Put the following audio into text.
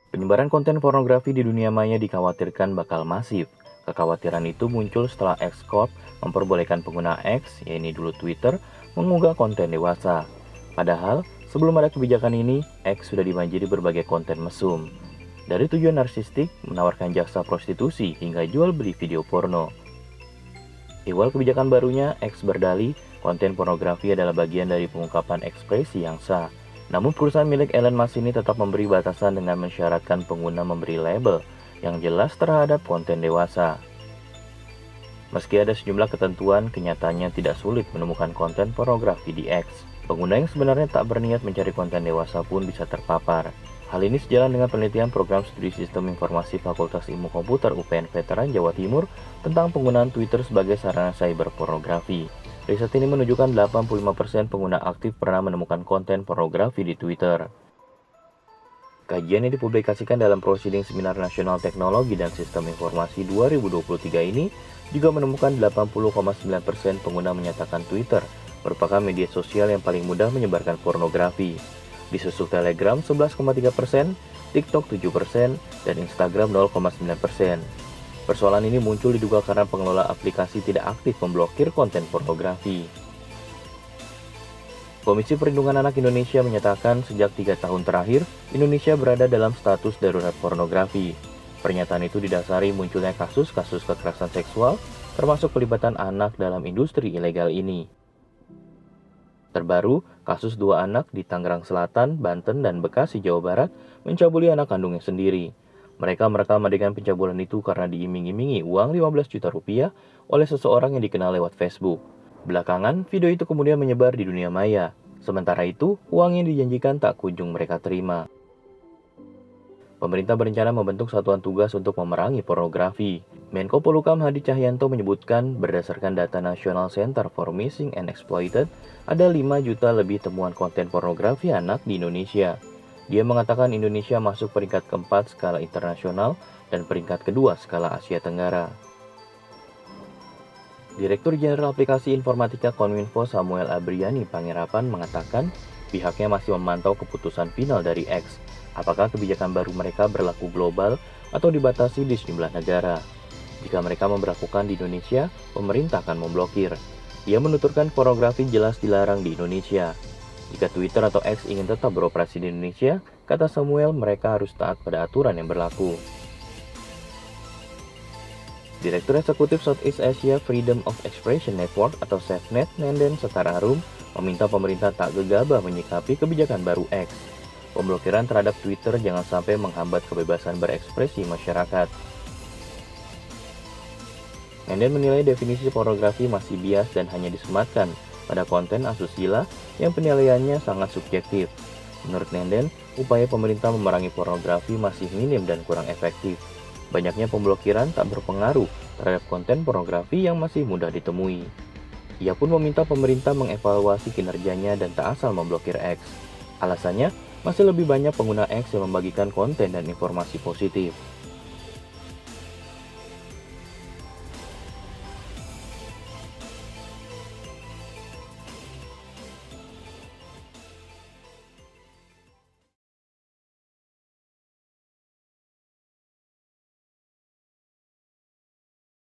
Penyebaran konten pornografi di dunia maya dikhawatirkan bakal masif. Kekhawatiran itu muncul setelah X Corp memperbolehkan pengguna X, yaitu dulu Twitter, mengunggah konten dewasa. Padahal, sebelum ada kebijakan ini, X sudah dibanjiri berbagai konten mesum. Dari tujuan narsistik, menawarkan jasa prostitusi, hingga jual beli video porno. Iwal kebijakan barunya, X berdalih, konten pornografi adalah bagian dari pengungkapan ekspresi yang sah. Namun perusahaan milik Elon Musk ini tetap memberi batasan dengan mensyaratkan pengguna memberi label yang jelas terhadap konten dewasa. Meski ada sejumlah ketentuan, kenyataannya tidak sulit menemukan konten pornografi di X. Pengguna yang sebenarnya tak berniat mencari konten dewasa pun bisa terpapar. Hal ini sejalan dengan penelitian program studi sistem informasi Fakultas Ilmu Komputer UPN Veteran Jawa Timur tentang penggunaan Twitter sebagai sarana cyber pornografi. Riset ini menunjukkan 85% pengguna aktif pernah menemukan konten pornografi di Twitter. Kajian yang dipublikasikan dalam Proceeding Seminar Nasional Teknologi dan Sistem Informasi 2023 ini juga menemukan 80,9% pengguna menyatakan Twitter merupakan media sosial yang paling mudah menyebarkan pornografi. Disusul Telegram 11,3%, TikTok 7%, dan Instagram 0,9%. Persoalan ini muncul diduga karena pengelola aplikasi tidak aktif memblokir konten pornografi. Komisi Perlindungan Anak Indonesia menyatakan sejak 3 tahun terakhir, Indonesia berada dalam status darurat pornografi. Pernyataan itu didasari munculnya kasus-kasus kekerasan seksual, termasuk pelibatan anak dalam industri ilegal ini. Terbaru, kasus 2 anak di Tangerang Selatan, Banten, dan Bekasi, Jawa Barat mencabuli anak kandungnya sendiri. Mereka merekam adegan pencabulan itu karena diiming-imingi uang 15 juta rupiah oleh seseorang yang dikenal lewat Facebook. Belakangan, video itu kemudian menyebar di dunia maya. Sementara itu, uang yang dijanjikan tak kunjung mereka terima. Pemerintah berencana membentuk satuan tugas untuk memerangi pornografi. Menko Polhukam Hadi Cahyanto menyebutkan berdasarkan data National Center for Missing and Exploited, ada 5 juta lebih temuan konten pornografi anak di Indonesia. Dia mengatakan Indonesia masuk peringkat keempat skala internasional dan peringkat kedua skala Asia Tenggara. Direktur Jenderal Aplikasi Informatika Kominfo Samuel Abriani Pangerapan mengatakan pihaknya masih memantau keputusan final dari X. Apakah kebijakan baru mereka berlaku global atau dibatasi di sejumlah negara? Jika mereka memberlakukan di Indonesia, pemerintah akan memblokir. Ia menuturkan pornografi jelas dilarang di Indonesia. Jika Twitter atau X ingin tetap beroperasi di Indonesia, kata Samuel, mereka harus taat pada aturan yang berlaku. Direktur Eksekutif Southeast Asia Freedom of Expression Network atau SafeNet, Nenden Setararum, meminta pemerintah tak gegabah menyikapi kebijakan baru X. Pemblokiran terhadap Twitter jangan sampai menghambat kebebasan berekspresi masyarakat. Nenden menilai definisi pornografi masih bias dan hanya disematkan pada konten asusila yang penilaiannya sangat subjektif. Menurut Nenden, upaya pemerintah memerangi pornografi masih minim dan kurang efektif. Banyaknya pemblokiran tak berpengaruh terhadap konten pornografi yang masih mudah ditemui. Ia pun meminta pemerintah mengevaluasi kinerjanya dan tak asal memblokir X. Alasannya, masih lebih banyak pengguna X yang membagikan konten dan informasi positif.